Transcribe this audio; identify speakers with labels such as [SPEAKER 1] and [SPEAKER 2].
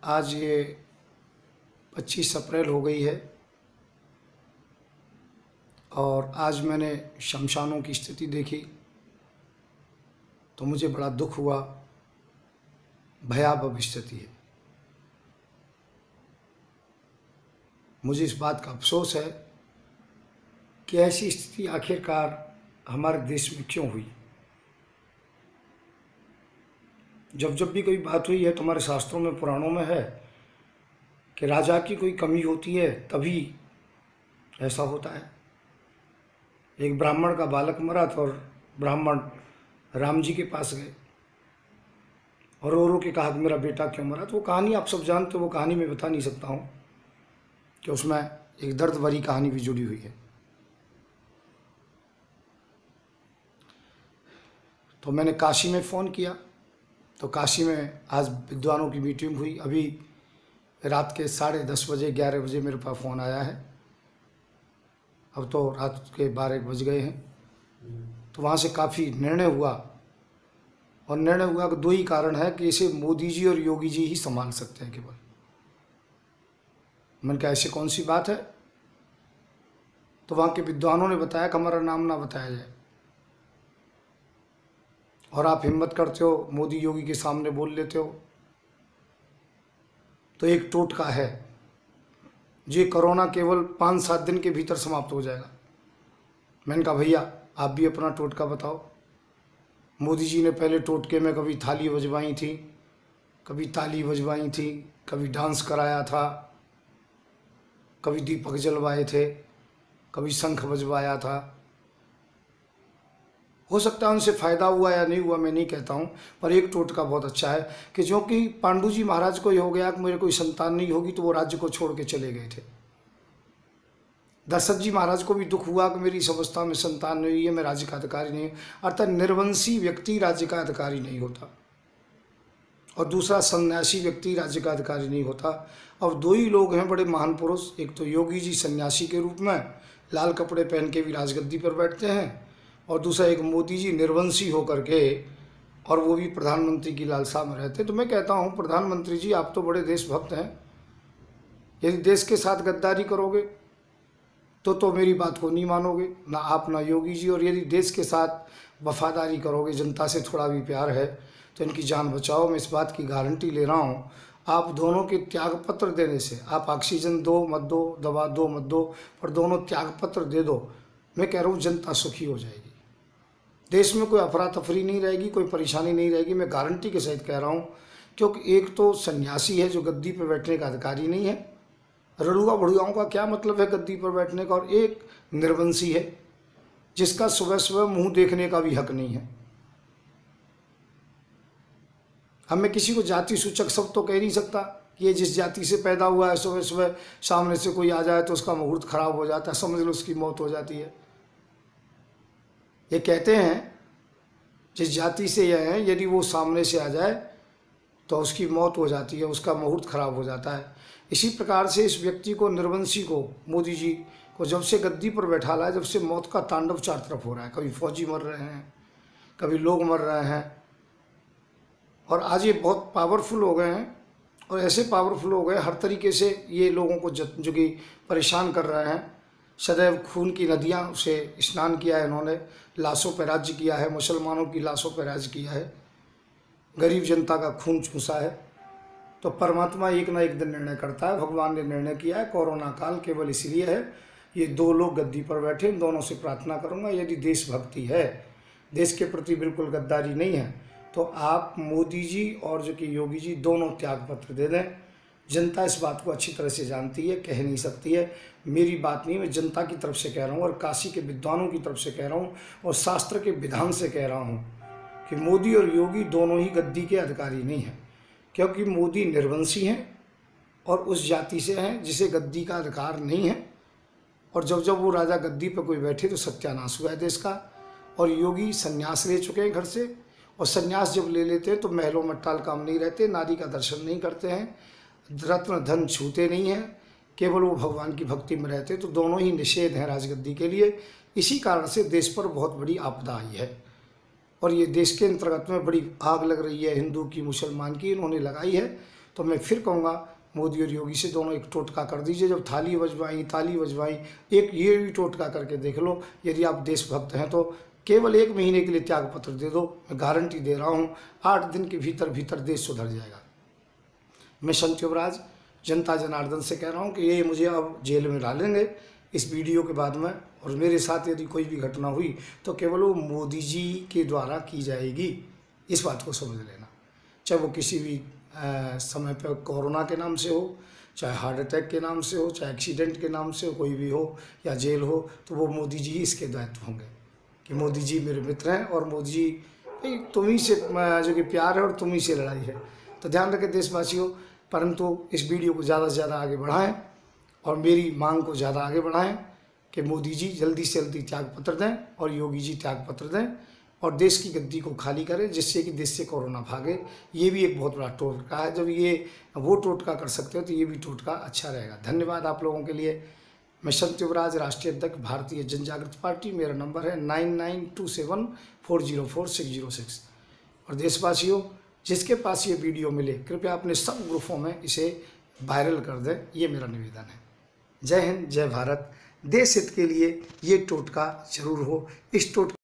[SPEAKER 1] आज ये 25 अप्रैल हो गई है और आज मैंने शमशानों की स्थिति देखी तो मुझे बड़ा दुख हुआ। भयावह स्थिति है। मुझे इस बात का अफसोस है कि ऐसी स्थिति आखिरकार हमारे देश में क्यों हुई। जब जब भी कोई बात हुई है तो हमारे शास्त्रों में, पुराणों में है कि राजा की कोई कमी होती है तभी ऐसा होता है। एक ब्राह्मण का बालक मरा था और ब्राह्मण राम जी के पास गए और रो के कहा कि मेरा बेटा क्यों मरा। तो वो कहानी आप सब जानते हो, वो कहानी मैं बता नहीं सकता हूँ कि उसमें एक दर्द भरी कहानी भी जुड़ी हुई है। तो मैंने काशी में फ़ोन किया तो काशी में आज विद्वानों की मीटिंग हुई। अभी रात के 10:30 बजे 11 बजे मेरे पास फ़ोन आया है। अब तो रात के 12 बज गए हैं। तो वहाँ से काफ़ी निर्णय हुआ और निर्णय हुआ कि दो ही कारण है कि इसे मोदी जी और योगी जी ही संभाल सकते हैं केवल। मैंने कहा ऐसे कौन सी बात है। तो वहाँ के विद्वानों ने बताया कि हमारा नाम ना बताया जाए और आप हिम्मत करते हो मोदी योगी के सामने बोल लेते हो तो एक टोटका है, ये कोरोना केवल 5-7 दिन के भीतर समाप्त हो जाएगा। मैंने कहा भैया आप भी अपना टोटका बताओ। मोदी जी ने पहले टोटके में कभी थाली बजवाई थी, कभी ताली बजवाई थी, कभी डांस कराया था, कभी दीपक जलवाए थे, कभी शंख बजवाया था। हो सकता है उनसे फ़ायदा हुआ या नहीं हुआ, मैं नहीं कहता हूँ, पर एक टोटका बहुत अच्छा है कि जो कि पांडु जी महाराज को ये हो गया कि मेरे कोई संतान नहीं होगी तो वो राज्य को छोड़ के चले गए थे। दशरथ जी महाराज को भी दुख हुआ कि मेरी इस अवस्था में संतान नहीं हुई है, मैं राज्य का अधिकारी नहीं हूँ। अर्थात निर्वंशी व्यक्ति राज्य का अधिकारी नहीं होता और दूसरा सन्यासी व्यक्ति राज्य का अधिकारी नहीं होता। अब दो ही लोग हैं बड़े महान पुरुष, एक तो योगी जी सन्यासी के रूप में लाल कपड़े पहन के भी राजगद्दी पर बैठते हैं और दूसरा एक मोदी जी निर्वंशी होकर के, और वो भी प्रधानमंत्री की लालसा में रहते। तो मैं कहता हूँ प्रधानमंत्री जी आप तो बड़े देशभक्त हैं, यदि देश के साथ गद्दारी करोगे तो मेरी बात को नहीं मानोगे, ना आप ना योगी जी। और यदि देश के साथ वफादारी करोगे, जनता से थोड़ा भी प्यार है तो इनकी जान बचाओ। मैं इस बात की गारंटी ले रहा हूँ, आप दोनों के त्याग पत्र देने से, आप ऑक्सीजन दो मत दो, दवा दो मत दो, पर दोनों त्याग पत्र दे दो, मैं कह रहा हूँ जनता सुखी हो जाएगी। देश में कोई अफरा तफरी नहीं रहेगी, कोई परेशानी नहीं रहेगी, मैं गारंटी के सहित कह रहा हूँ। क्योंकि एक तो सन्यासी है जो गद्दी पर बैठने का अधिकारी नहीं है, रड़ुआ भड़ुआओं का क्या मतलब है गद्दी पर बैठने का, और एक निर्वंशी है जिसका सुबह सुबह मुंह देखने का भी हक नहीं है। अब मैं किसी को जाति सूचक शब्द तो कह नहीं सकता कि ये जिस जाति से पैदा हुआ है, सुबह सुबह सामने से कोई आ जाए तो उसका मुहूर्त खराब हो जाता है, समझ लो उसकी मौत हो जाती है। ये कहते हैं जिस जाति से यह है यदि वो सामने से आ जाए तो उसकी मौत हो जाती है, उसका मुहूर्त खराब हो जाता है। इसी प्रकार से इस व्यक्ति को, निर्वंशी को, मोदी जी को जब से गद्दी पर बैठा है, जब से मौत का तांडव चार तरफ हो रहा है। कभी फौजी मर रहे हैं, कभी लोग मर रहे हैं, और आज ये बहुत पावरफुल हो गए हैं और ऐसे पावरफुल हो गए हर तरीके से ये लोगों को जो कि परेशान कर रहे हैं। सदैव खून की नदियाँ से स्नान किया है इन्होंने, लाशों पर राज्य किया है, मुसलमानों की लाशों पर राज्य किया है, गरीब जनता का खून चूसा है। तो परमात्मा एक ना एक दिन निर्णय करता है। भगवान ने निर्णय किया है, कोरोना काल केवल इसलिए है ये दो लोग गद्दी पर बैठे। इन दोनों से प्रार्थना करूंगा यदि देशभक्ति है, देश के प्रति बिल्कुल गद्दारी नहीं है, तो आप मोदी जी और जो कि योगी जी दोनों त्याग पत्र दे दें। जनता इस बात को अच्छी तरह से जानती है, कह नहीं सकती है, मेरी बात नहीं, मैं जनता की तरफ से कह रहा हूँ और काशी के विद्वानों की तरफ से कह रहा हूँ और शास्त्र के विधान से कह रहा हूँ कि मोदी और योगी दोनों ही गद्दी के अधिकारी नहीं हैं। क्योंकि मोदी निर्वंशी हैं और उस जाति से हैं जिसे गद्दी का अधिकार नहीं है, और जब जब वो राजा गद्दी पर कोई बैठे तो सत्यानाश हुआ है देश का। और योगी संन्यास ले चुके हैं घर से, और संन्यास जब ले लेते हैं तो महलों में टाल काम नहीं रहते, नारी का दर्शन नहीं करते हैं, रत्न धन छूते नहीं हैं, केवल वो भगवान की भक्ति में रहते। तो दोनों ही निषेध हैं राजगद्दी के लिए। इसी कारण से देश पर बहुत बड़ी आपदा आई है और ये देश के अंतर्गत में बड़ी आग लग रही है, हिंदू की मुसलमान की इन्होंने लगाई है। तो मैं फिर कहूँगा मोदी और योगी से दोनों एक टोटका कर दीजिए। जब ताली बजवाई एक ये भी टोटका करके देख लो। यदि आप देशभक्त हैं तो केवल 1 महीने के लिए त्याग पत्र दे दो, मैं गारंटी दे रहा हूँ 8 दिन के भीतर भीतर देश सुधर जाएगा। मैं संत युवराज जनता जनार्दन से कह रहा हूँ कि ये मुझे अब जेल में डालेंगे इस वीडियो के बाद में, और मेरे साथ यदि कोई भी घटना हुई तो केवल वो मोदी जी के द्वारा की जाएगी, इस बात को समझ लेना। चाहे वो किसी भी समय पर कोरोना के नाम से हो, चाहे हार्ट अटैक के नाम से हो, चाहे एक्सीडेंट के नाम से हो, कोई भी हो या जेल हो, तो वो मोदी जी इसके दायित्व होंगे कि मोदी जी मेरे मित्र हैं और मोदी जी तुम ही से जो कि प्यार है और तुम ही से लड़ाई है। तो ध्यान रखें देशवासियों, परंतु इस वीडियो को ज़्यादा से ज़्यादा आगे बढ़ाएं और मेरी मांग को ज़्यादा आगे बढ़ाएं कि मोदी जी जल्दी से जल्दी त्यागपत्र दें और योगी जी त्यागपत्र दें और देश की गद्दी को खाली करें, जिससे कि देश से कोरोना भागे। ये भी एक बहुत बड़ा टोटका है। जब ये वो टोटका कर सकते हो तो ये भी टोटका अच्छा रहेगा। धन्यवाद आप लोगों के लिए। मैं संत युवराज, राष्ट्रीय अध्यक्ष भारतीय जनजागृति पार्टी। मेरा नंबर है 9927404606। और देशवासियों, जिसके पास ये वीडियो मिले कृपया अपने सब ग्रुपों में इसे वायरल कर दें, ये मेरा निवेदन है। जय हिंद, जय भारत। देश हित के लिए ये टोटका जरूर हो। इस टोटका